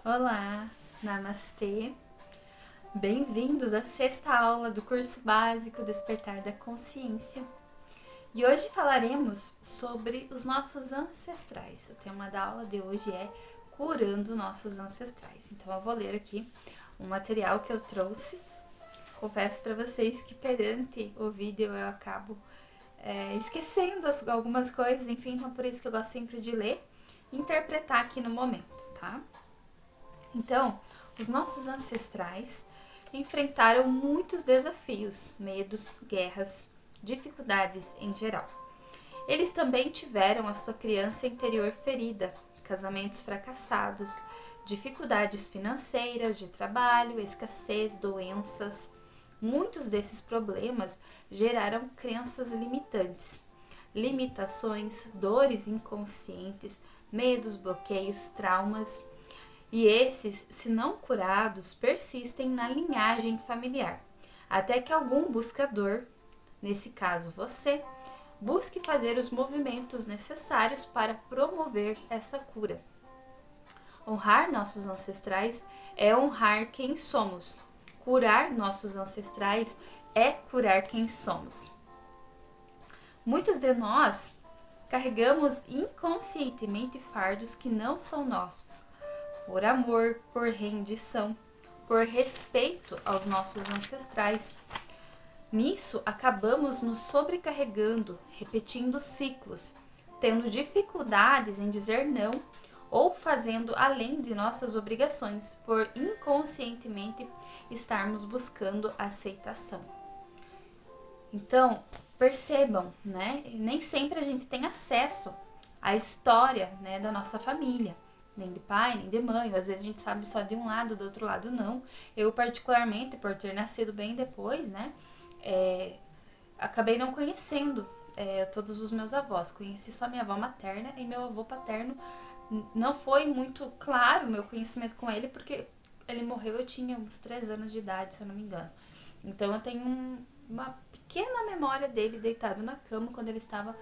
Olá, Namastê! Bem-vindos à sexta aula do curso básico Despertar da Consciência. E hoje falaremos sobre os nossos ancestrais. O tema da aula de hoje é Curando Nossos Ancestrais. Então eu vou ler aqui um material que eu trouxe. Confesso para vocês que perante o vídeo eu acabo esquecendo algumas coisas, enfim, então por isso que eu gosto sempre de ler e interpretar aqui no momento, tá? Então, os nossos ancestrais enfrentaram muitos desafios, medos, guerras, dificuldades em geral. Eles também tiveram a sua criança interior ferida, casamentos fracassados, dificuldades financeiras, de trabalho, escassez, doenças. Muitos desses problemas geraram crenças limitantes, limitações, dores inconscientes, medos, bloqueios, traumas. E esses, se não curados, persistem na linhagem familiar, até que algum buscador, nesse caso você, busque fazer os movimentos necessários para promover essa cura. Honrar nossos ancestrais é honrar quem somos. Curar nossos ancestrais é curar quem somos. Muitos de nós carregamos inconscientemente fardos que não são nossos, por amor, por rendição, por respeito aos nossos ancestrais. Nisso, acabamos nos sobrecarregando, repetindo ciclos, tendo dificuldades em dizer não ou fazendo além de nossas obrigações, por inconscientemente estarmos buscando aceitação. Então, percebam, né? Nem sempre a gente tem acesso à história, né, da nossa família. Nem de pai, nem de mãe, às vezes a gente sabe só de um lado, do outro lado não. Eu particularmente, por ter nascido bem depois, né, acabei não conhecendo todos os meus avós. Conheci só minha avó materna e meu avô paterno. Não foi muito claro o meu conhecimento com ele, porque ele morreu, eu tinha uns 3 anos de idade, se eu não me engano. Então eu tenho uma pequena memória dele deitado na cama quando ele estava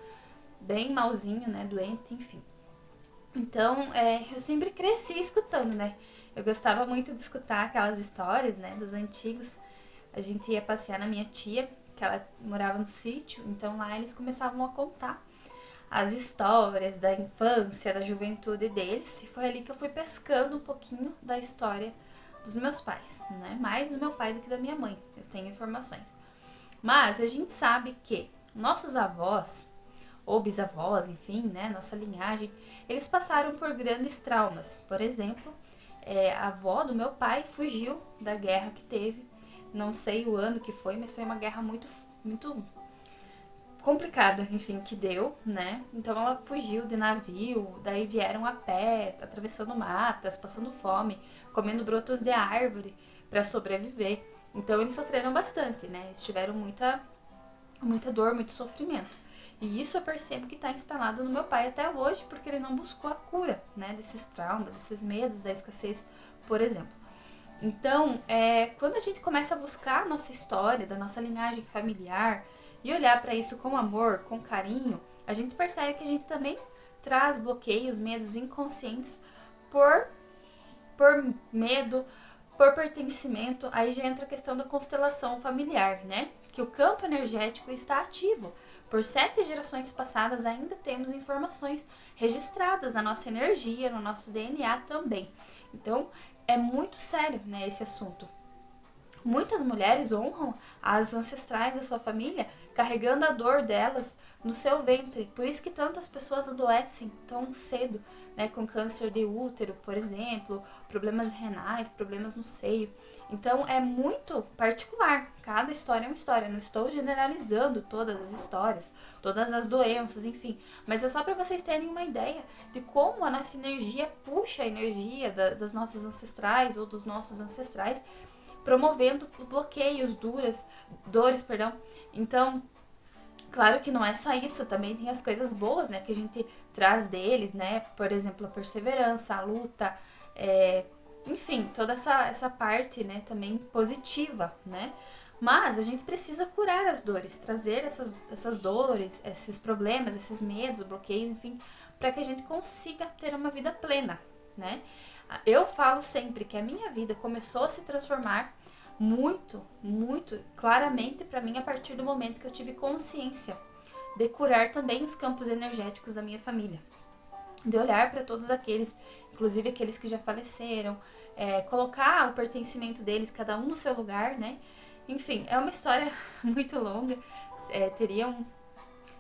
bem malzinho, né, doente, enfim. Então, eu sempre cresci escutando, né? Eu gostava muito de escutar aquelas histórias, né, dos antigos. A gente ia passear na minha tia, que ela morava no sítio, então lá eles começavam a contar as histórias da infância, da juventude deles, e foi ali que eu fui pescando um pouquinho da história dos meus pais, né? Mais do meu pai do que da minha mãe, eu tenho informações. Mas a gente sabe que nossos avós, ou bisavós, enfim, né, nossa linhagem, eles passaram por grandes traumas. Por exemplo, a avó do meu pai fugiu da guerra que teve. Não sei o ano que foi, mas foi uma guerra muito complicada, enfim, que deu, né? Então ela fugiu de navio, daí vieram a pé, atravessando matas, passando fome, comendo brotos de árvore para sobreviver. Então eles sofreram bastante, né? Eles tiveram muita dor, muito sofrimento. E isso eu percebo que está instalado no meu pai até hoje, porque ele não buscou a cura, né, desses traumas, desses medos da escassez, por exemplo. Então, quando a gente começa a buscar a nossa história, da nossa linhagem familiar, e olhar para isso com amor, com carinho, a gente percebe que a gente também traz bloqueios, medos inconscientes por medo, por pertencimento. Aí já entra a questão da constelação familiar, né? Que o campo energético está ativo. Por 7 gerações passadas ainda temos informações registradas na nossa energia, no nosso DNA também. Então, é muito sério, né, esse assunto. Muitas mulheres honram as ancestrais da sua família, carregando a dor delas no seu ventre. Por isso que tantas pessoas adoecem tão cedo, né, com câncer de útero, por exemplo, problemas renais, problemas no seio. Então é muito particular, cada história é uma história, não estou generalizando todas as histórias, todas as doenças, enfim, mas é só para vocês terem uma ideia de como a nossa energia puxa a energia das nossas ancestrais ou dos nossos ancestrais, promovendo bloqueios, dores. Então, claro que não é só isso, também tem as coisas boas, né, que a gente traz deles, né, por exemplo, a perseverança, a luta, enfim, toda essa parte, né, também positiva, né. Mas a gente precisa curar as dores, trazer essas dores, esses problemas, esses medos, bloqueios, enfim, para que a gente consiga ter uma vida plena, né. Eu falo sempre que a minha vida começou a se transformar muito, muito claramente para mim a partir do momento que eu tive consciência de curar também os campos energéticos da minha família. De olhar para todos aqueles, inclusive aqueles que já faleceram, colocar o pertencimento deles, cada um no seu lugar, né? Enfim, é uma história muito longa, teriam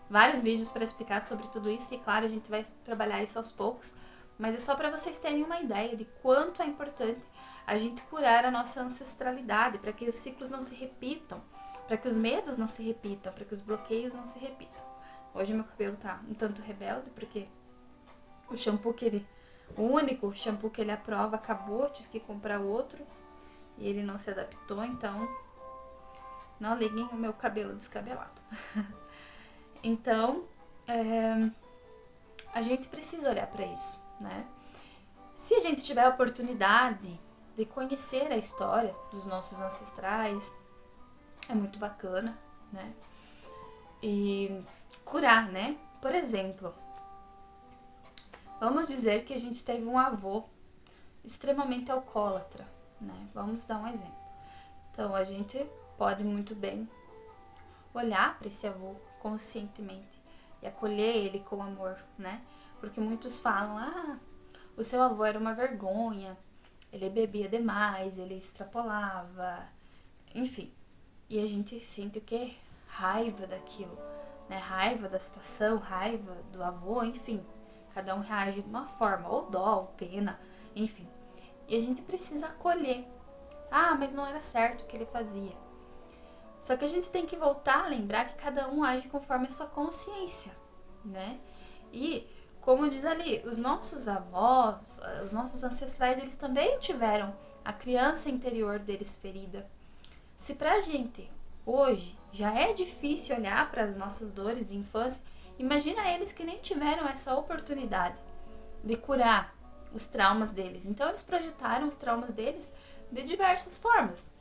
vários vídeos para explicar sobre tudo isso e, claro, a gente vai trabalhar isso aos poucos, mas é só para vocês terem uma ideia de quanto é importante a gente curar a nossa ancestralidade, para que os ciclos não se repitam, para que os medos não se repitam, para que os bloqueios não se repitam. Hoje meu cabelo tá um tanto rebelde, porque o shampoo o único shampoo que ele aprova acabou, tive que comprar outro e ele não se adaptou, então não liguem o meu cabelo descabelado. Então, a gente precisa olhar para isso, né? Se a gente tiver a oportunidade de conhecer a história dos nossos ancestrais, é muito bacana, né? E curar, né? Por exemplo, vamos dizer que a gente teve um avô extremamente alcoólatra, né? Vamos dar um exemplo. Então, a gente pode muito bem olhar para esse avô conscientemente e acolher ele com amor, né? Porque muitos falam, o seu avô era uma vergonha, ele bebia demais, ele extrapolava, enfim. E a gente sente o quê? Raiva daquilo, né? Raiva da situação, raiva do avô, enfim. Cada um reage de uma forma, ou dó, ou pena, enfim. E a gente precisa acolher. Mas não era certo o que ele fazia. Só que a gente tem que voltar a lembrar que cada um age conforme a sua consciência, né? E, como diz ali, os nossos avós, os nossos ancestrais, eles também tiveram a criança interior deles ferida. Se pra gente, hoje, já é difícil olhar para as nossas dores de infância, imagina eles que nem tiveram essa oportunidade de curar os traumas deles. Então, eles projetaram os traumas deles de diversas formas.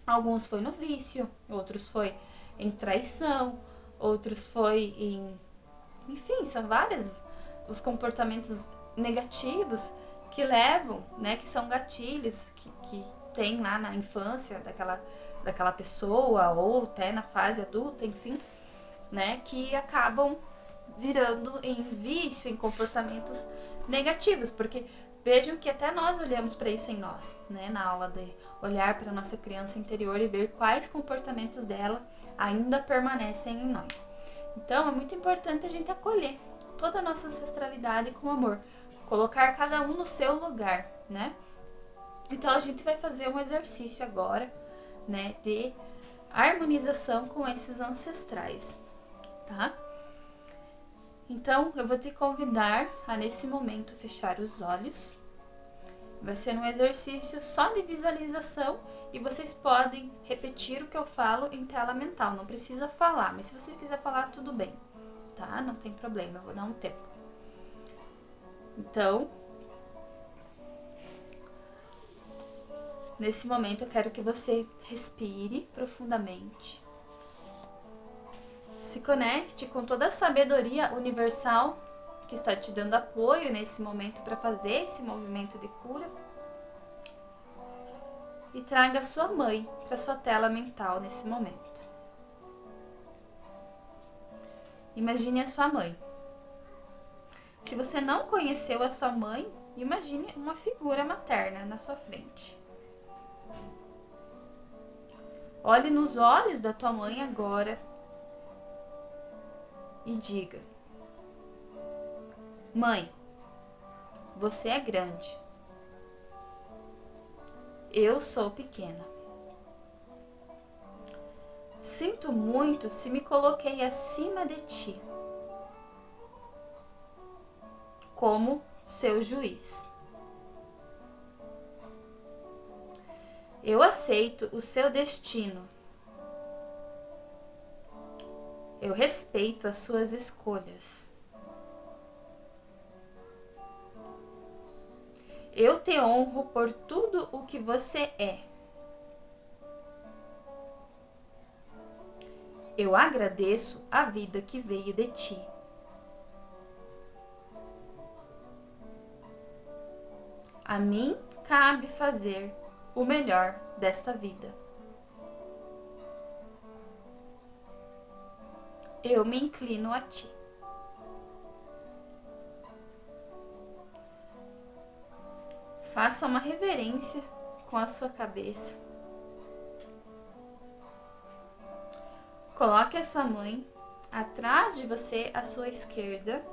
Alguns foi no vício, outros foi em traição, outros foi em... Enfim, são vários os comportamentos negativos que levam, né, que são gatilhos que tem lá na infância daquela pessoa ou até na fase adulta, enfim, né, que acabam virando em vício, em comportamentos negativos, porque vejam que até nós olhamos para isso em nós, né, na aula de olhar para nossa criança interior e ver quais comportamentos dela ainda permanecem em nós. Então, é muito importante a gente acolher toda a nossa ancestralidade com amor, colocar cada um no seu lugar, né? Então, a gente vai fazer um exercício agora, né, de harmonização com esses ancestrais, tá? Então, eu vou te convidar a, nesse momento, fechar os olhos. Vai ser um exercício só de visualização e vocês podem repetir o que eu falo em tela mental. Não precisa falar, mas se você quiser falar, tudo bem, tá? Não tem problema, eu vou dar um tempo. Então, nesse momento eu quero que você respire profundamente. Se conecte com toda a sabedoria universal que está te dando apoio nesse momento para fazer esse movimento de cura. E traga a sua mãe para sua tela mental nesse momento. Imagine a sua mãe. Se você não conheceu a sua mãe, imagine uma figura materna na sua frente. Olhe nos olhos da tua mãe agora e diga: mãe, você é grande. Eu sou pequena. Sinto muito se me coloquei acima de ti, como seu juiz. Eu aceito o seu destino. Eu respeito as suas escolhas. Eu te honro por tudo o que você é. Eu agradeço a vida que veio de ti. A mim cabe fazer o melhor desta vida. Eu me inclino a ti. Faça uma reverência com a sua cabeça. Coloque a sua mãe atrás de você, à sua esquerda.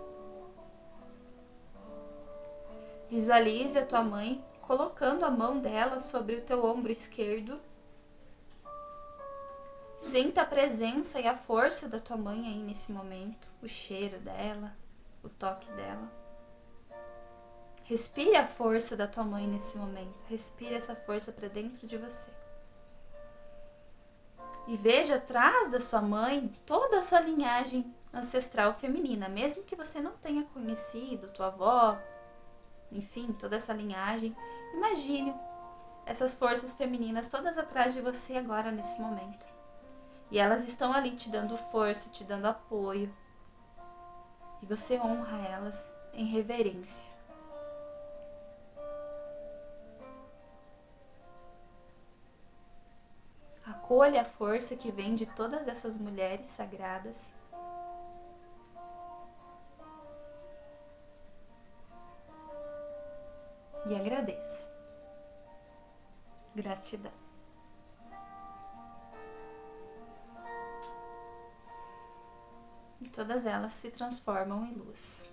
Visualize a tua mãe colocando a mão dela sobre o teu ombro esquerdo. Sinta a presença e a força da tua mãe aí nesse momento, o cheiro dela, o toque dela. Respire a força da tua mãe nesse momento, respire essa força para dentro de você. E veja atrás da sua mãe toda a sua linhagem ancestral feminina, mesmo que você não tenha conhecido tua avó, enfim, toda essa linhagem. Imagine essas forças femininas todas atrás de você agora nesse momento. E elas estão ali te dando força, te dando apoio. E você honra elas em reverência. Acolha a força que vem de todas essas mulheres sagradas. E agradeça. Gratidão. E todas elas se transformam em luz.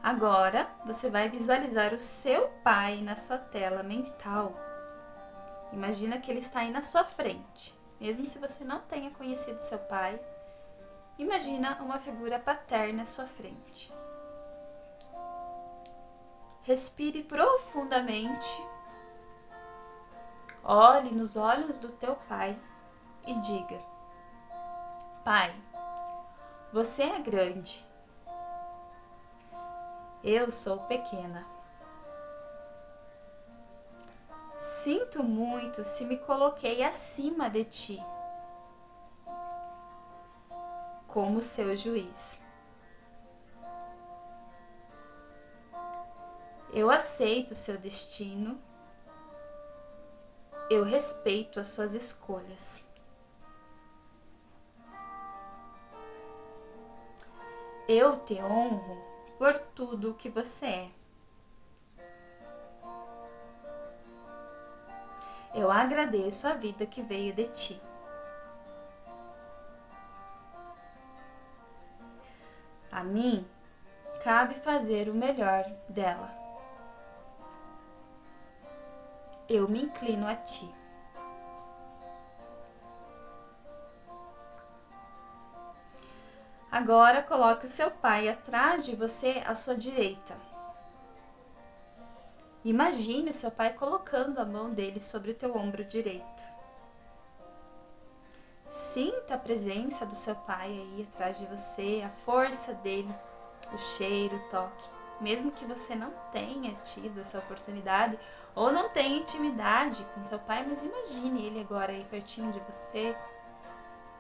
Agora, você vai visualizar o seu pai na sua tela mental. Imagina que ele está aí na sua frente. Mesmo se você não tenha conhecido seu pai, imagina uma figura paterna à sua frente. Respire profundamente. Olhe nos olhos do teu pai e diga: Pai, você é grande. Eu sou pequena. Sinto muito se me coloquei acima de ti, como seu juiz. Eu aceito seu destino. Eu respeito as suas escolhas. Eu te honro por tudo o que você é. Eu agradeço a vida que veio de ti. A mim cabe fazer o melhor dela. Eu me inclino a ti. Agora coloque o seu pai atrás de você à sua direita. Imagine o seu pai colocando a mão dele sobre o teu ombro direito. Sinta a presença do seu pai aí atrás de você, a força dele, o cheiro, o toque. Mesmo que você não tenha tido essa oportunidade ou não tenha intimidade com seu pai, mas imagine ele agora aí pertinho de você,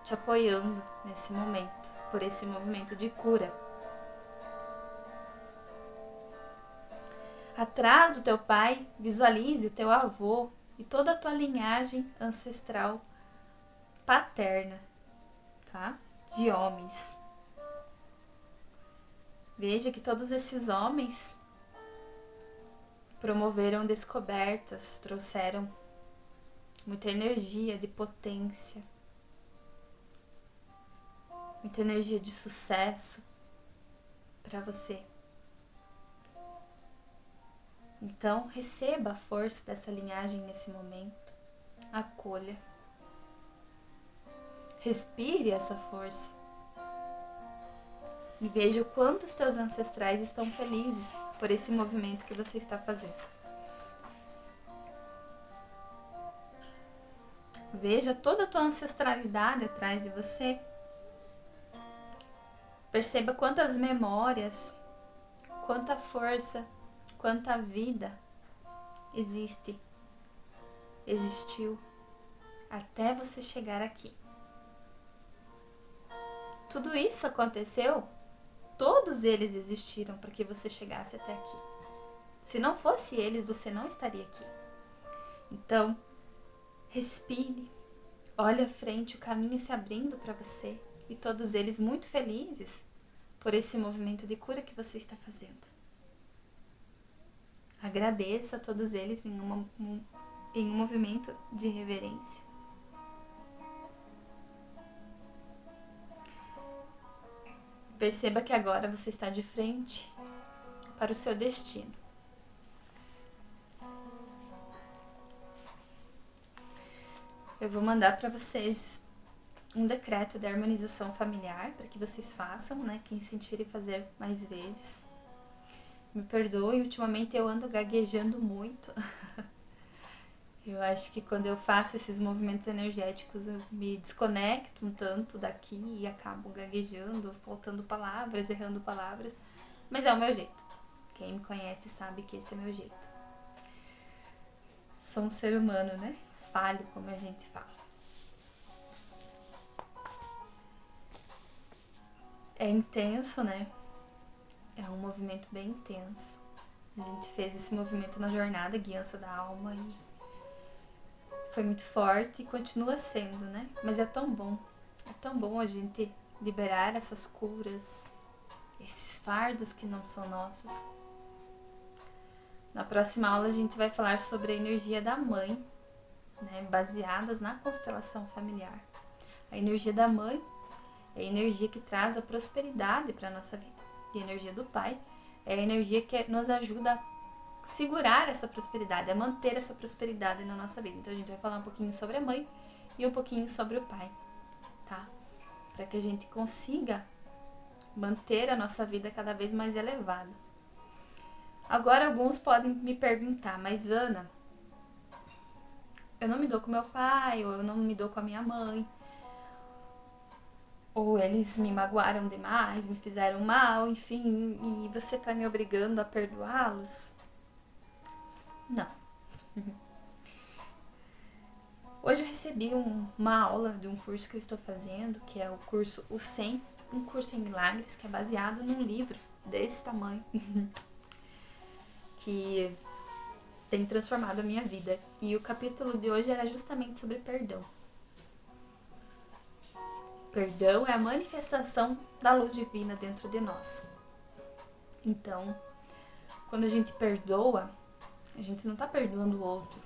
te apoiando nesse momento, por esse movimento de cura. Atrás do teu pai, visualize o teu avô e toda a tua linhagem ancestral paterna, tá? De homens. Veja que todos esses homens promoveram descobertas, trouxeram muita energia de potência, muita energia de sucesso para você. Então, receba a força dessa linhagem nesse momento, acolha, respire essa força e veja o quanto os teus ancestrais estão felizes por esse movimento que você está fazendo. Veja toda a tua ancestralidade atrás de você. Perceba quantas memórias, quanta força, quanta vida existiu até você chegar aqui. Tudo isso aconteceu, todos eles existiram para que você chegasse até aqui. Se não fosse eles, você não estaria aqui. Então, respire, olhe à frente, o caminho se abrindo para você e todos eles muito felizes por esse movimento de cura que você está fazendo. Agradeça a todos eles em um movimento de reverência. Perceba que agora você está de frente para o seu destino. Eu vou mandar para vocês um decreto de harmonização familiar para que vocês façam, né? Quem sentir fazer mais vezes. Me perdoe, ultimamente eu ando gaguejando muito. Eu acho que quando eu faço esses movimentos energéticos eu me desconecto um tanto daqui e acabo gaguejando, faltando palavras, errando palavras. Mas é o meu jeito. Quem me conhece sabe que esse é o meu jeito. Sou um ser humano, né? Falho, como a gente fala. É intenso, né? É um movimento bem intenso. A gente fez esse movimento na jornada Guiança da Alma e foi muito forte e continua sendo, né? Mas é tão bom a gente liberar essas curas, esses fardos que não são nossos. Na próxima aula a gente vai falar sobre a energia da mãe, né? Baseadas na constelação familiar. A energia da mãe é a energia que traz a prosperidade para a nossa vida. E a energia do pai é a energia que nos ajuda a segurar essa prosperidade, a manter essa prosperidade na nossa vida. Então a gente vai falar um pouquinho sobre a mãe e um pouquinho sobre o pai, tá? Para que a gente consiga manter a nossa vida cada vez mais elevada. Agora alguns podem me perguntar, mas Ana, eu não me dou com meu pai, ou eu não me dou com a minha mãe, ou eles me magoaram demais, me fizeram mal, enfim, e você tá me obrigando a perdoá-los? Não. Hoje eu recebi uma aula de um curso que eu estou fazendo, que é o curso O 100, um curso em milagres, que é baseado num livro desse tamanho, que tem transformado a minha vida. E o capítulo de hoje era justamente sobre perdão. Perdão é a manifestação da luz divina dentro de nós. Então, quando a gente perdoa, a gente não está perdoando o outro.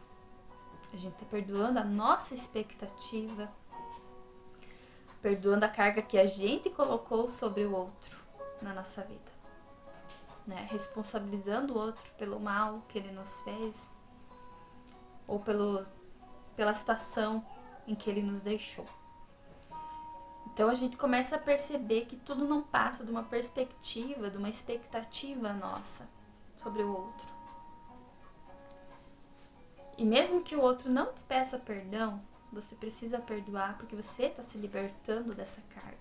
A gente está perdoando a nossa expectativa, perdoando a carga que a gente colocou sobre o outro na nossa vida, né? Responsabilizando o outro pelo mal que ele nos fez ou pela situação em que ele nos deixou. Então a gente começa a perceber que tudo não passa de uma perspectiva, de uma expectativa nossa sobre o outro. E mesmo que o outro não te peça perdão, você precisa perdoar porque você está se libertando dessa carga.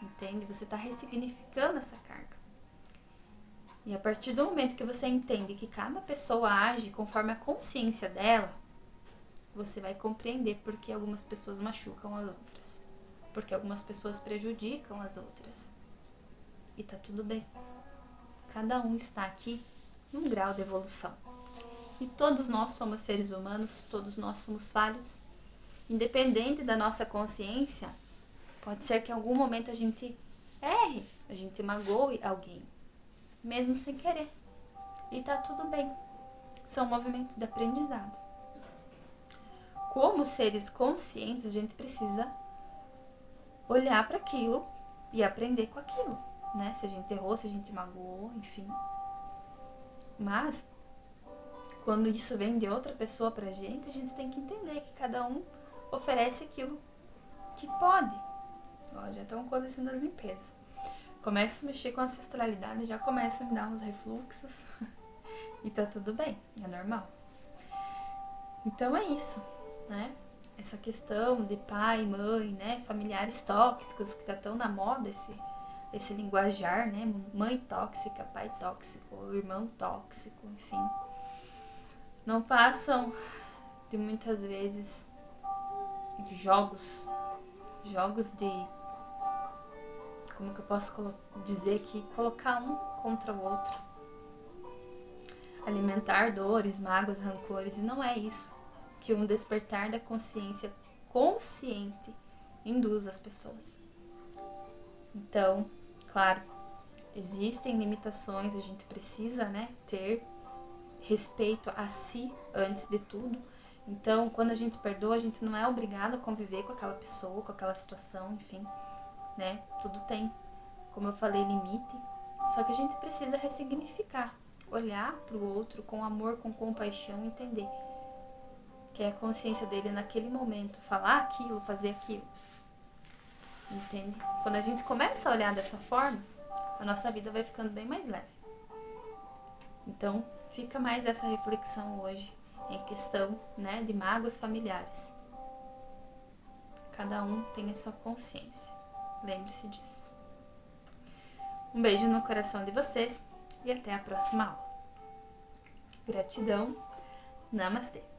Entende? Você está ressignificando essa carga. E a partir do momento que você entende que cada pessoa age conforme a consciência dela, você vai compreender por que algumas pessoas machucam as outras. Porque algumas pessoas prejudicam as outras. E tá tudo bem. Cada um está aqui num grau de evolução. E todos nós somos seres humanos, todos nós somos falhos. Independente da nossa consciência, pode ser que em algum momento a gente erre, a gente magoe alguém, mesmo sem querer. E tá tudo bem. São movimentos de aprendizado. Como seres conscientes, a gente precisa olhar para aquilo e aprender com aquilo, né? Se a gente errou, se a gente magoou, enfim. Mas quando isso vem de outra pessoa pra gente, a gente tem que entender que cada um oferece aquilo que pode. Ó, já estão acontecendo as limpezas. Começo a mexer com a ancestralidade, já começa a me dar uns refluxos. E tá tudo bem, é normal. Então é isso, né? Essa questão de pai, mãe, né? Familiares tóxicos, que tá tão na moda esse linguajar, né? Mãe tóxica, pai tóxico, irmão tóxico, enfim. Não passam de muitas vezes jogos de, como que eu posso dizer que colocar um contra o outro. alimentar dores, mágoas, rancores, e não é isso que um despertar da consciência consciente induz as pessoas. Então, claro, existem limitações, a gente precisa, ter respeito a si antes de tudo. Então, quando a gente perdoa, a gente não é obrigado a conviver com aquela pessoa, com aquela situação, enfim, Tudo tem, como eu falei, limite. Só que a gente precisa ressignificar, olhar para o outro com amor, com compaixão, entender que é a consciência dele naquele momento, falar aquilo, fazer aquilo. Entende? Quando a gente começa a olhar dessa forma, a nossa vida vai ficando bem mais leve. Então, fica mais essa reflexão hoje em questão, de mágoas familiares. Cada um tem a sua consciência. Lembre-se disso. Um beijo no coração de vocês e até a próxima aula. Gratidão. Namastê.